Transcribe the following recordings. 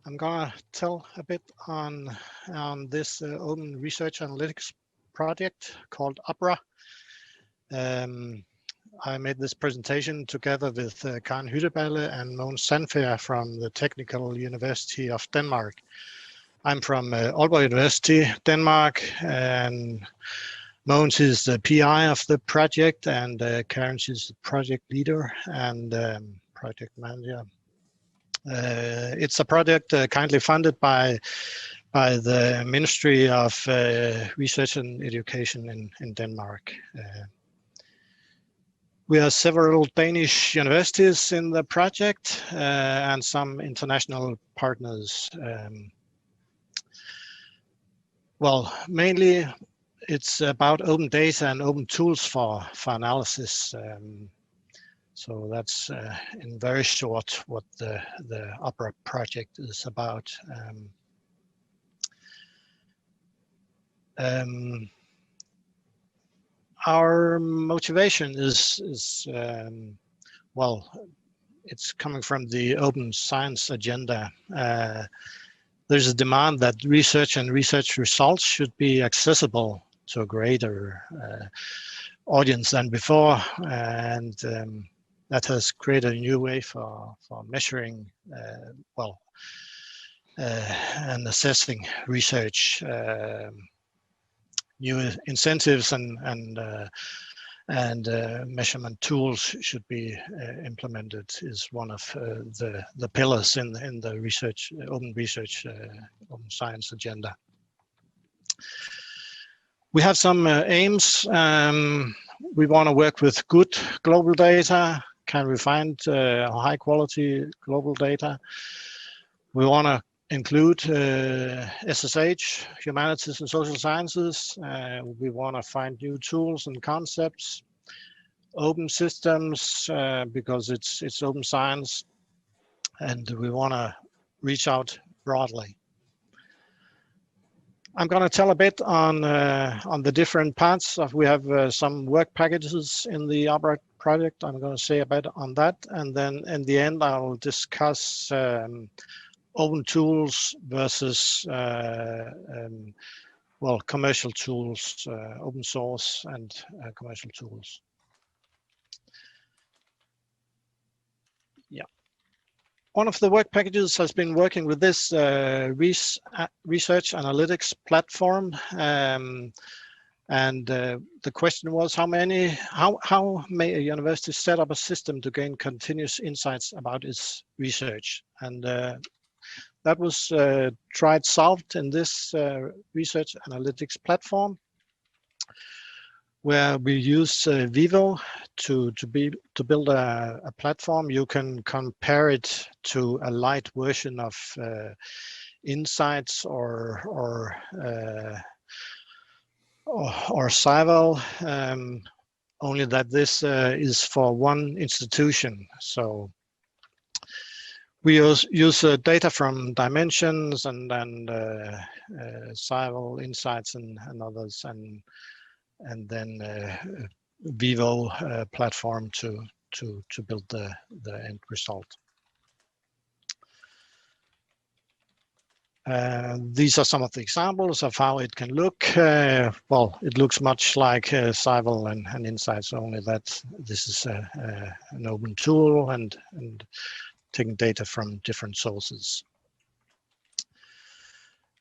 I'm gonna tell a bit on this open research analytics project called Opera. Um, I made this presentation together with Karen Hytteballe and Mogens Sandfjord from the Technical University of Denmark. I'm from Aalborg University, Denmark, and Mogens is the PI of the project, and Karen is the project leader and project manager. It's a project kindly funded by the Ministry of Research and Education in Denmark. We have several Danish universities in the project and some international partners. Well, mainly it's about open data and open tools for analysis. So that's in very short what the Opera project is about. Our motivation is well, it's coming from the open science agenda. There's a demand that research and research results should be accessible to a greater audience than before, and that has created a new way for measuring, and assessing research. New incentives and measurement tools should be implemented is one of the pillars in the research, open science agenda. We have some aims. We want to work with good global data. Can we find high quality global data? We want to include SSH, humanities and social sciences. We want to find new tools and concepts, open systems, because it's open science, and we want to reach out broadly. I'm going to tell a bit on the different parts of. We have some work packages in the Opera project. I'm going to say a bit on that, and then in the end I'll discuss open tools versus commercial tools, open source and commercial tools. Yeah, one of the work packages has been working with this research analytics platform, and the question was how may a university set up a system to gain continuous insights about its research, and that was solved in this research analytics platform, where we use Vivo to build a platform. You can compare it to a light version of Insights or Cyval, only that this is for one institution. So we use data from Dimensions and Cyval, Insights, and others, and then Vivo platform to build the end result. These are some of the examples of how it can look. Well, it looks much like Cyval and Insights, only that this is an open tool and taking data from different sources.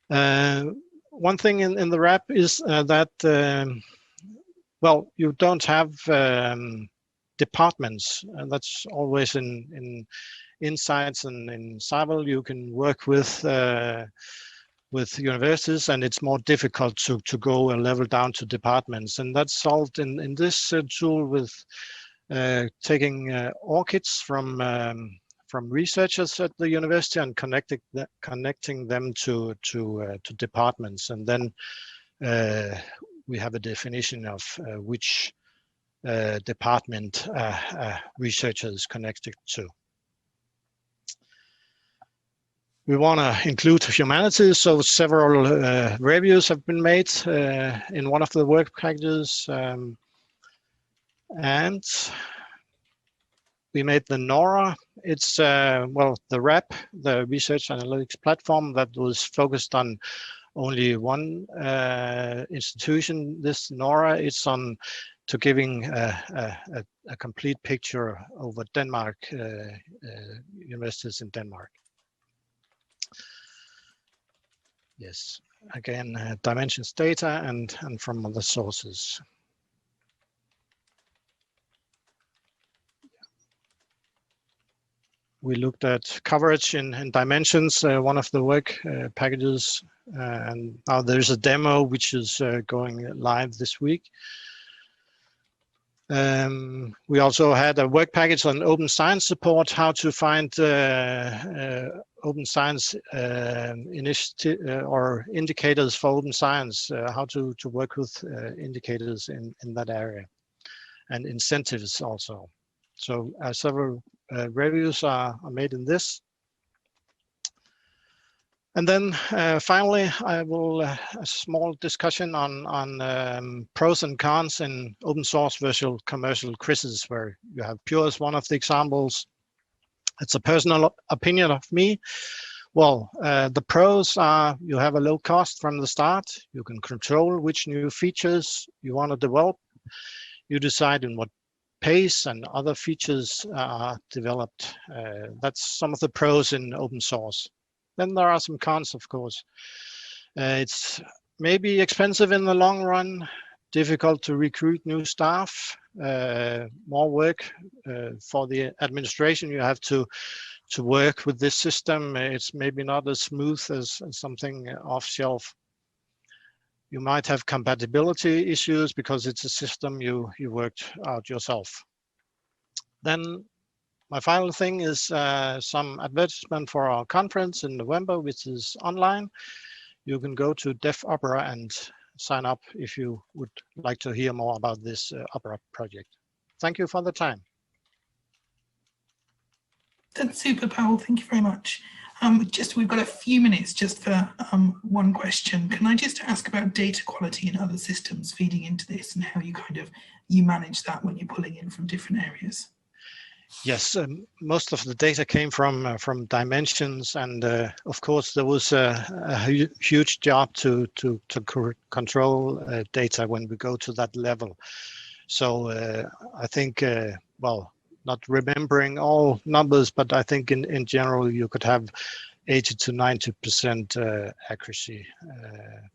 One thing in the wrap is that well, you don't have departments, and that's always in Insights and in Cyval. You can work with universities, and it's more difficult to go a level down to departments, and that's solved in this tool with taking ORCIDs from researchers at the university and connecting them to departments, and then we have a definition of which department researcher is connected to. We want to include humanities, so several reviews have been made in one of the work packages, and we made the NORA. It's well, the RAP, the Research Analytics Platform, that was focused on only one institution. This NORA is on to giving a complete picture over Denmark, universities in Denmark. Yes, again, dimensions data and from other sources. We looked at coverage in dimensions, one of the work packages, and now there's a demo which is going live this week. We also had a work package on open science support, how to find open science initiative or indicators for open science, how to work with indicators in that area, and incentives also. So several reviews are made in this. And then finally, I will a small discussion on pros and cons in open source versus commercial quizzes, where you have Pure as one of the examples. It's a personal opinion of me. Well, the pros are you have a low cost from the start. You can control which new features you want to develop. You decide in what pace and other features are developed. That's some of the pros in open source. Then there are some cons, of course. It's maybe expensive in the long run, difficult to recruit new staff, more work for the administration. You have to work with this system. It's maybe not as smooth as something off shelf. You might have compatibility issues because it's a system you worked out yourself. Then my final thing is some advertisement for our conference in November, which is online. You can go to Dev Opera and sign up if you would like to hear more about this Opera project. Thank you for the time. That's super, Poul. Thank you very much. We've got a few minutes just for one question. Can I just ask about data quality in other systems feeding into this and how you manage that when you're pulling in from different areas? Yes, most of the data came from dimensions, and of course there was a huge job to control data when we go to that level. So I think, well, not remembering all numbers, but I think in general you could have 80 to 90% accuracy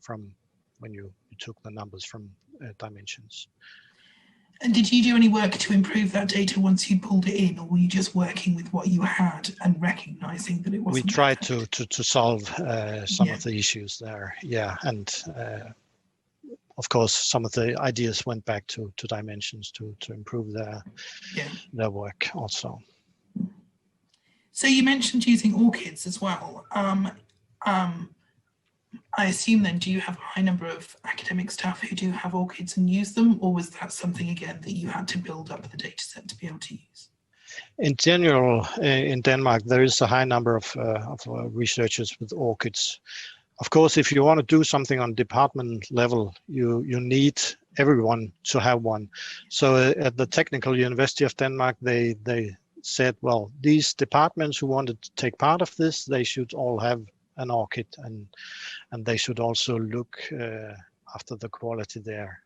from when you took the numbers from dimensions. And did you do any work to improve that data once you pulled it in, or were you just working with what you had and recognizing that it wasn't? We tried to solve some of the issues there, yeah, and of course some of the ideas went back to dimensions to improve their work also. So you mentioned using ORCIDs as well. I assume then, do you have a high number of academic staff who do have ORCIDs and use them, or was that something again that you had to build up the data set to be able to use? In general, in Denmark, there is a high number of researchers with ORCIDs. Of course, if you want to do something on department level, you need everyone to have one. So at the Technical University of Denmark, they said, well, these departments who wanted to take part of this, they should all have an ORCID, and they should also look after the quality there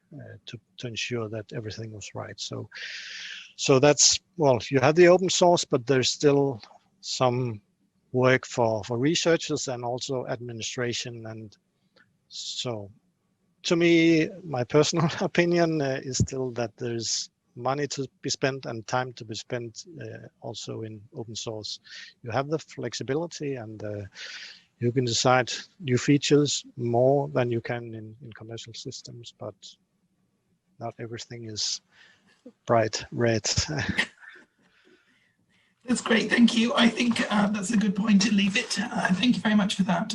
to ensure that everything was right. So that's, well, you have the open source, but there's still some work for researchers and also administration. And so to me, my personal opinion is still that there's money to be spent and time to be spent also in open source. You have the flexibility, and you can decide new features more than you can in commercial systems, but not everything is bright red. That's great, thank you. I think that's a good point to leave it. Thank you very much for that.